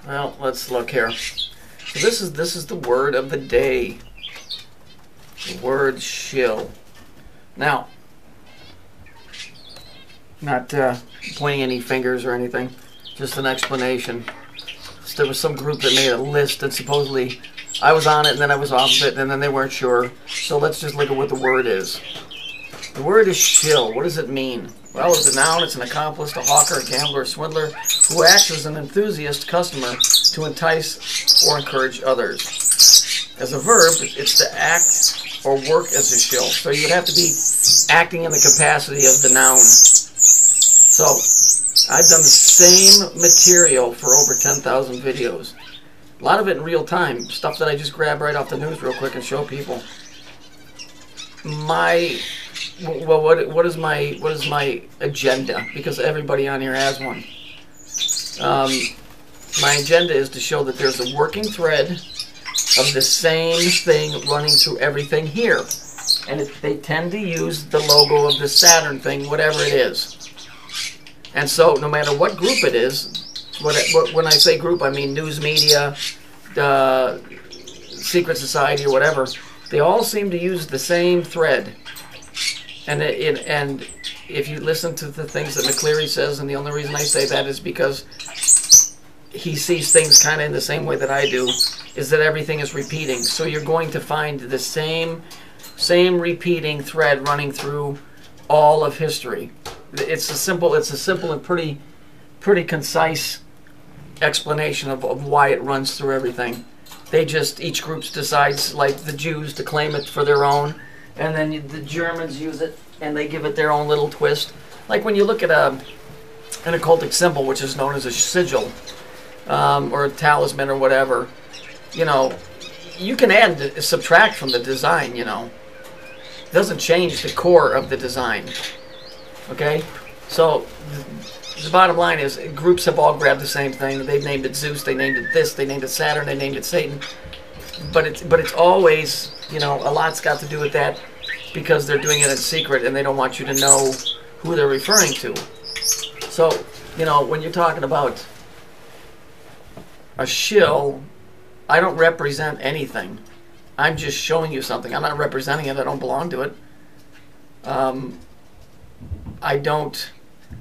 Well, let's look here. So this is the word of the day. The word shill. Now, not pointing any fingers or anything, just an explanation. So there was some group that made a list, and supposedly I was on it, and then I was off of it, and then they weren't sure. So let's just look at what the word is. The word is shill. What does it mean? Well, it's a noun, it's an accomplice, a hawker, a gambler, a swindler, who acts as an enthusiast customer to entice or encourage others. As a verb, it's to act or work as a shill. So you would have to be acting in the capacity of the noun. So, I've done the same material for over 10,000 videos. A lot of it in real time, stuff that I just grab right off the news real quick and show people. Well, what is my agenda? Because everybody on here has one. My agenda is to show that there's a working thread of the same thing running through everything here, and they tend to use the logo of the Saturn thing, whatever it is. And so, no matter what group it is, when I say group, I mean news media, secret society, or whatever. They all seem to use the same thread. And if you listen to the things that McCleary says, and the only reason I say that is because he sees things kind of in the same way that I do, is that everything is repeating. So you're going to find the same repeating thread running through all of history. It's a simple and pretty concise explanation of why it runs through everything. Each group decides, like the Jews, to claim it for their own, and then the Germans use it and they give it their own little twist. Like when you look at an occultic symbol, which is known as a sigil, or a talisman or whatever, you know, you can add and subtract from the design, you know. It doesn't change the core of the design. Okay? So the bottom line is groups have all grabbed the same thing. They've named it Zeus, they named it this, they named it Saturn, they named it Satan. But it's always, you know, a lot's got to do with that because they're doing it in secret and they don't want you to know who they're referring to. So, you know, when you're talking about a shill, I don't represent anything. I'm just showing you something. I'm not representing it. I don't belong to it.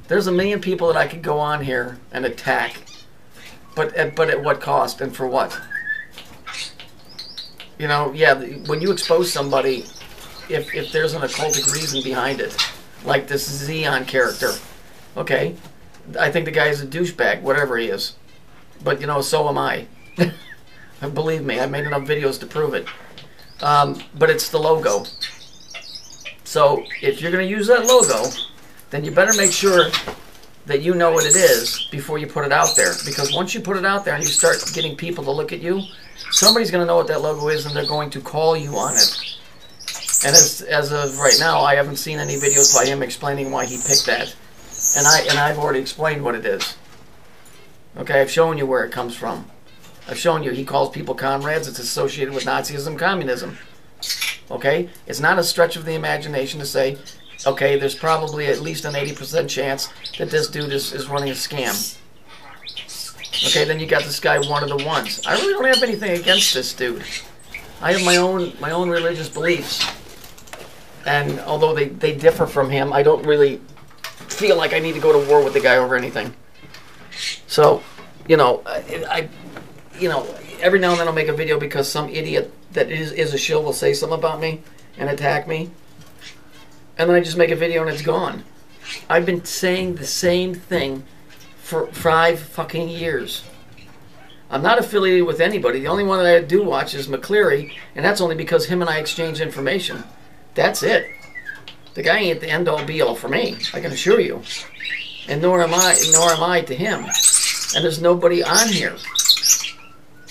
There's a million people that I could go on here and attack. But at what cost and for what? You know, yeah, when you expose somebody, if there's an occultic reason behind it, like this Xeon character, okay, I think the guy is a douchebag, whatever he is. But, you know, so am I. Believe me, I've made enough videos to prove it. But it's the logo. So, if you're going to use that logo, then you better make sure that you know what it is before you put it out there. Because once you put it out there and you start getting people to look at you, somebody's going to know what that logo is and they're going to call you on it. And as of right now, I haven't seen any videos by him explaining why he picked that. And I've already explained what it is. Okay, I've shown you where it comes from. I've shown you he calls people comrades. It's associated with Nazism, communism. Okay? It's not a stretch of the imagination to say, okay, there's probably at least an 80% chance that this dude is running a scam. Okay, then you got this guy, one of the ones. I really don't have anything against this dude. I have my own religious beliefs. And although they differ from him, I don't really feel like I need to go to war with the guy over anything. So, you know, you know, every now and then I'll make a video because some idiot that is a shill will say something about me and attack me. And then I just make a video and it's gone. I've been saying the same thing for 5 fucking years. I'm not affiliated with anybody. The only one that I do watch is McCleary, and that's only because him and I exchange information. That's it. The guy ain't the end-all be-all for me, I can assure you. And nor am I to him. And there's nobody on here.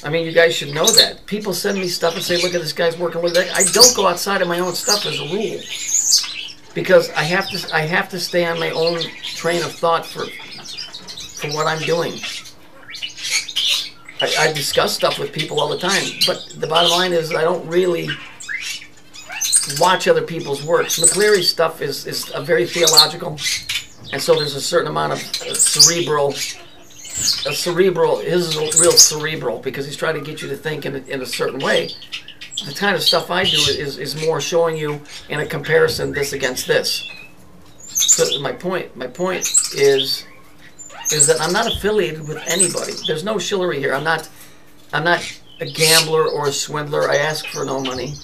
I mean, you guys should know that. People send me stuff and say, look at this guy's working with that. I don't go outside of my own stuff as a rule. Because I have to stay on my own train of thought for what I'm doing. I discuss stuff with people all the time, but the bottom line is I don't really watch other people's works. McCleary's stuff is very theological, and so there's a certain amount of cerebral a cerebral, his is real cerebral because he's trying to get you to think in a certain way. The kind of stuff I do is more showing you in a comparison this against this. So my point is that I'm not affiliated with anybody. There's no shillery here. I'm not a gambler or a swindler. I ask for no money.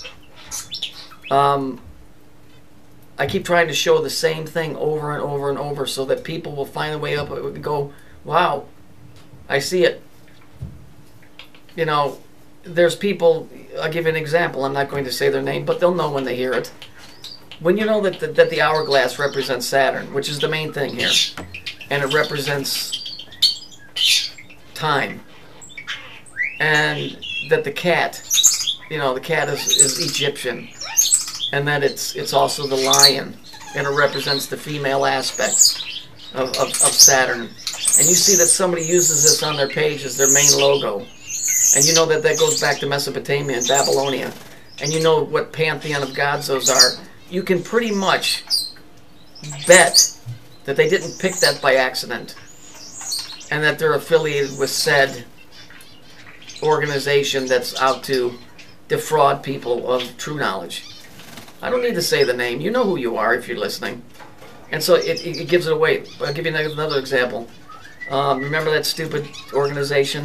I keep trying to show the same thing over and over and over so that people will find a way up and go, wow, I see it. You know, there's people, I'll give you an example. I'm not going to say their name, but they'll know when they hear it. When you know that the hourglass represents Saturn, which is the main thing here, and it represents time, and that the cat, you know, the cat is Egyptian, and that it's also the lion, and it represents the female aspect of Saturn. And you see that somebody uses this on their page as their main logo. And you know that goes back to Mesopotamia and Babylonia. And you know what pantheon of gods those are. You can pretty much bet that they didn't pick that by accident. And that they're affiliated with said organization that's out to defraud people of true knowledge. I don't need to say the name. You know who you are if you're listening. And so it gives it away. I'll give you another example. Remember that stupid organization,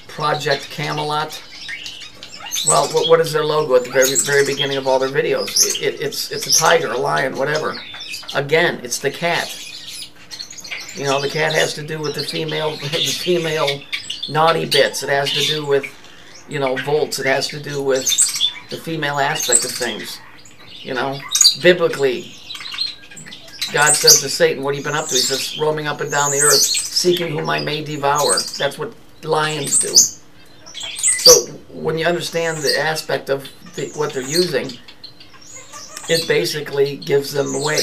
Project Camelot? Well, what is their logo at the very beginning of all their videos? It's a tiger, a lion, whatever. Again, it's the cat. You know, the cat has to do with the female naughty bits. It has to do with, you know, volts. It has to do with the female aspect of things. You know, biblically, God says to Satan, what have you been up to? He says, roaming up and down the earth, seeking whom I may devour. That's what lions do. So when you understand the aspect of what they're using, it basically gives them away.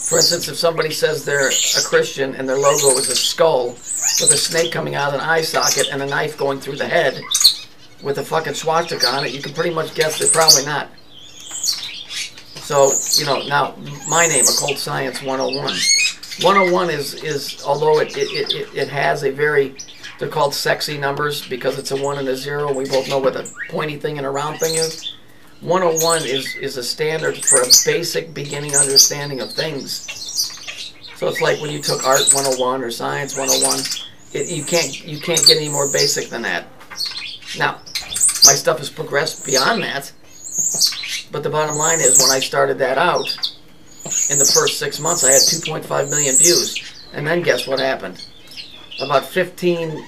For instance, if somebody says they're a Christian and their logo is a skull with a snake coming out of an eye socket and a knife going through the head with a fucking swastika on it, you can pretty much guess they're probably not. So, you know, now, my name, Occultscience101. 101 is although it has a very, they're called sexy numbers because it's a 1 and a 0. We both know what a pointy thing and a round thing is. 101 is a standard for a basic beginning understanding of things. So it's like when you took Art 101 or Science 101, you can't get any more basic than that. Now, my stuff has progressed beyond that. But the bottom line is, when I started that out, in the first 6 months, I had 2.5 million views. And then guess what happened? About 15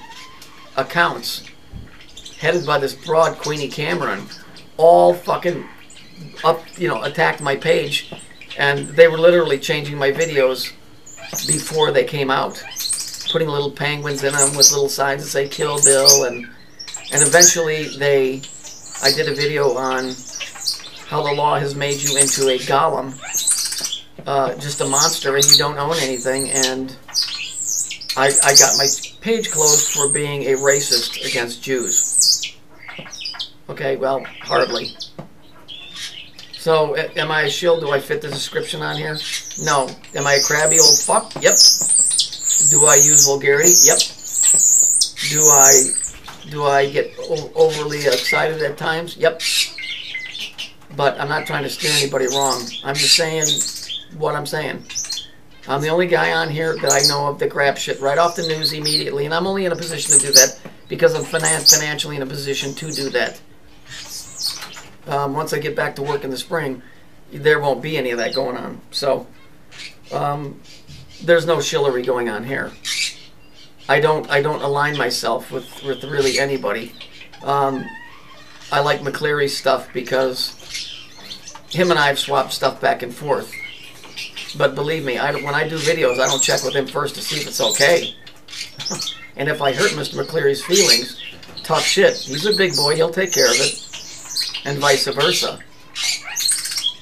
accounts, headed by this broad Queenie Cameron, all fucking attacked my page. And they were literally changing my videos before they came out. Putting little penguins in them with little signs that say Kill Bill. And eventually I did a video on how the law has made you into a golem, just a monster, and you don't own anything, and I got my page closed for being a racist against Jews. Okay, well, hardly. So, am I a shill? Do I fit the description on here? No. Am I a crabby old fuck? Yep. Do I use vulgarity? Yep. Do I get overly excited at times? Yep. But I'm not trying to steer anybody wrong. I'm just saying what I'm saying. I'm the only guy on here that I know of that grabs shit right off the news immediately, and I'm only in a position to do that because I'm financially in a position to do that. Once I get back to work in the spring, there won't be any of that going on. So, there's no shillery going on here. I don't align myself with really anybody. I like McCleary's stuff because him and I have swapped stuff back and forth. But believe me, when I do videos, I don't check with him first to see if it's okay. And if I hurt Mr. McCleary's feelings, tough shit. He's a big boy, he'll take care of it. And vice versa.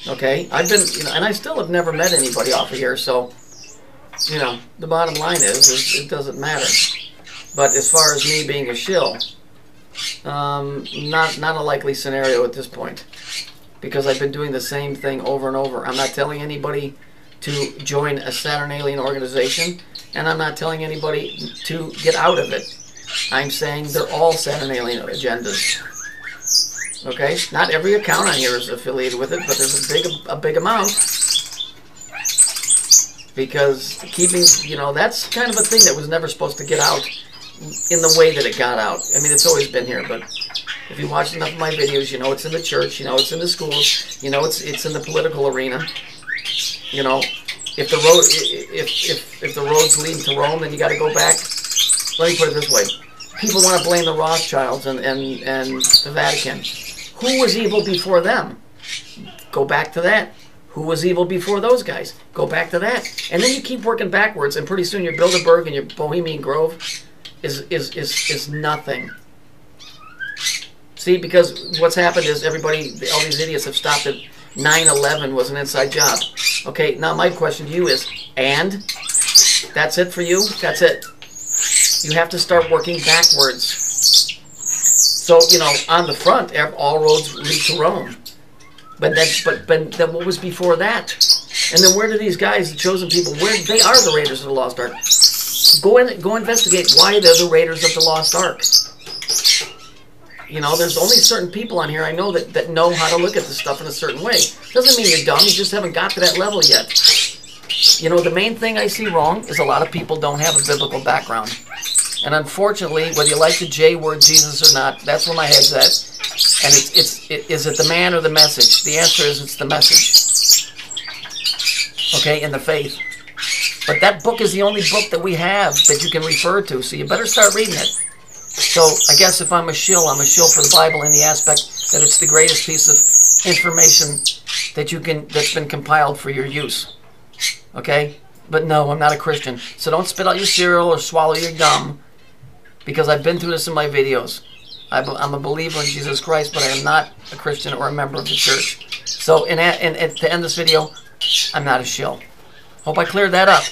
Okay? I've been, and I still have never met anybody off of here, so, the bottom line is it doesn't matter. But as far as me being a shill, not a likely scenario at this point. Because I've been doing the same thing over and over. I'm not telling anybody to join a Saturn alien organization. and I'm not telling anybody to get out of it. I'm saying they're all Saturnalian agendas. Okay? Not every account on here is affiliated with it, but there's a big amount. Because keeping, that's kind of a thing that was never supposed to get out in the way that it got out. I mean, it's always been here, but if you watch enough of my videos, you know it's in the church, you know it's in the schools, you know it's in the political arena. You know, if the roads lead to Rome, then you got to go back. Let me put it this way: people want to blame the Rothschilds and the Vatican. Who was evil before them? Go back to that. Who was evil before those guys? Go back to that. And then you keep working backwards, and pretty soon your Bilderberg and your Bohemian Grove is nothing. See, because what's happened is everybody, all these idiots have stopped at 9/11 was an inside job. Okay, now my question to you is, and? That's it for you? That's it. You have to start working backwards. So, on the front, all roads lead to Rome. But then what was before that? And then where do these guys, the chosen people, where they are the Raiders of the Lost Ark? Go investigate why they're the Raiders of the Lost Ark. There's only certain people on here I know that know how to look at this stuff in a certain way. Doesn't mean you're dumb, you just haven't got to that level yet. The main thing I see wrong is a lot of people don't have a biblical background. And unfortunately, whether you like the J word Jesus or not, that's where my head's at. And is it the man or the message? The answer is it's the message. Okay, in the faith. But that book is the only book that we have that you can refer to, so you better start reading it. So I guess if I'm a shill for the Bible in the aspect that it's the greatest piece of information that's been compiled for your use. Okay? But no, I'm not a Christian. So don't spit out your cereal or swallow your gum, because I've been through this in my videos. I'm a believer in Jesus Christ, but I am not a Christian or a member of the church. So to end this video, I'm not a shill. Hope I cleared that up.